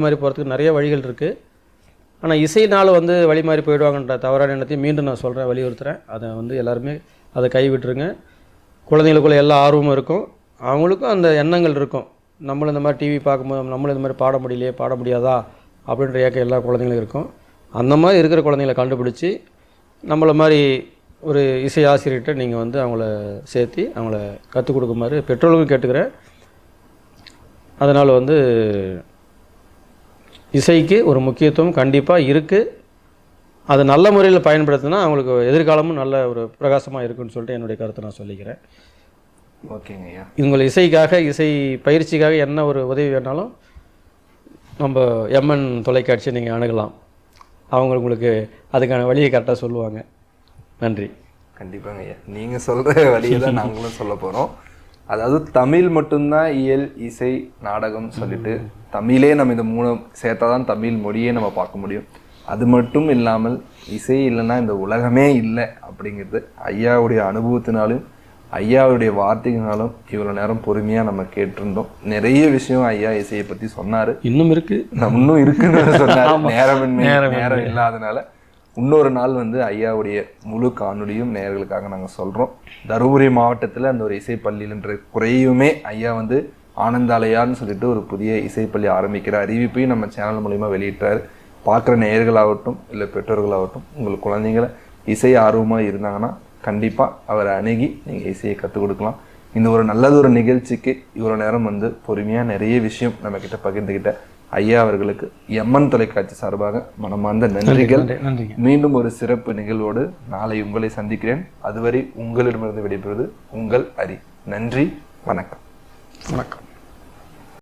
மாறி போகிறதுக்கு நிறைய வழிகள் இருக்குது. ஆனால் இசைனால் வந்து வழி மாறி போயிடுவாங்கன்ற தவறான எண்ணத்தையும் மீண்டும் நான் சொல்கிறேன், வலியுறுத்துகிறேன். அதை வந்து எல்லாருமே அதை கைவிட்டுருங்க. குழந்தைங்களுக்குள்ள எல்லா ஆர்வமும் இருக்கும், அவங்களுக்கும் அந்த எண்ணங்கள் இருக்கும். நம்மளும் இந்த மாதிரி டிவி பார்க்கும்போது நம்மளும் இந்த மாதிரி பாட முடியாதா அப்படின்ற ஏக்கம் எல்லா குழந்தைங்களும் இருக்கும். அந்த மாதிரி இருக்கிற குழந்தைங்களை கண்டுபிடிச்சி நம்மளை மாதிரி ஒரு இசை ஆசிரியர்கிட்ட நீங்கள் வந்து அவங்கள சேர்த்து அவங்கள கற்றுக் கொடுக்குமாறு பெற்றோர்களுக்கும் கேட்டுக்கிறேன். அதனால் வந்து இசைக்கு ஒரு முக்கியத்துவம் கண்டிப்பாக இருக்குது. அதை நல்ல முறையில் பயன்படுத்தினா அவங்களுக்கு எதிர்காலமும் நல்ல ஒரு பிரகாசமாக இருக்குன்னு சொல்லிட்டு என்னுடைய கருத்தை நான் சொல்லிக்கிறேன். ஓகேங்க ஐயா. உங்கள் இசை பயிற்சிக்காக என்ன ஒரு உதவி வேணாலும் நம்ம எம்என் தொலைக்காட்சியை நீங்கள் அணுகலாம். அவங்க உங்களுக்கு அதுக்கான வழியை கரெக்டாக சொல்லுவாங்க. நன்றி. கண்டிப்பாங்க ஐயா, நீங்கள் சொல்கிற வழியை தான் நாங்களும் சொல்ல போகிறோம். அதாவது தமிழ் மட்டும்தான் இயல், இசை, நாடகம் சொல்லிட்டு தமிழே நம்ம இந்த 3 சேர்த்தா தான் தமிழ் மொழியே நம்ம பார்க்க முடியும். அது மட்டும் இல்லாமல் இசை இல்லைன்னா இந்த உலகமே இல்லை அப்படிங்கிறது ஐயாவுடைய அனுபவத்தினாலும் ஐயாவுடைய வார்த்தைகளாலும் இவ்வளோ நேரம் பொறுமையாக நம்ம கேட்டிருந்தோம். நிறைய விஷயம் ஐயா இசையை பற்றி சொன்னார். இன்னும் இருக்குது, இன்னும் இருக்குன்னு சொன்னார். நேரம் இல்லாதனால இன்னொரு நாள் வந்து ஐயாவுடைய முழு காணொலியும் நேயர்களுக்காக நாங்கள் சொல்கிறோம். தருமபுரி மாவட்டத்தில் அந்த ஒரு இசைப்பள்ளின்ற குறையுமே ஐயா வந்து ஆனந்தாலயான்னு சொல்லிட்டு ஒரு புதிய இசைப்பள்ளி ஆரம்பிக்கிற அறிவிப்பையும் நம்ம சேனல் மூலிமா வெளியிட்டார். பார்க்குற நேயர்களாகட்டும் இல்லை பெற்றோர்களாகட்டும், உங்களுக்கு குழந்தைங்களை இசை ஆர்வமாக இருந்தாங்கன்னா கண்டிப்பாக அவரை அணுகி நீங்கள் இசையை கற்றுக் கொடுக்கலாம். இந்த ஒரு நல்லதொரு நிகழ்ச்சிக்கு இவ்வளோ நேரம் வந்து பொறுமையாக நிறைய விஷயம் நம்மக்கிட்ட பகிர்ந்துக்கிட்ட ஐயா அவர்களுக்கு எம்என் தொலைக்காட்சி சார்பாக மனமார்ந்த நன்றிகள். மீண்டும் ஒரு சிறப்பு நிகழ்வோடு நாளை உங்களை சந்திக்கிறேன். அதுவரை உங்களிடமிருந்து விடைபெறுவது உங்கள் ஹரி. நன்றி, வணக்கம். வணக்கம்.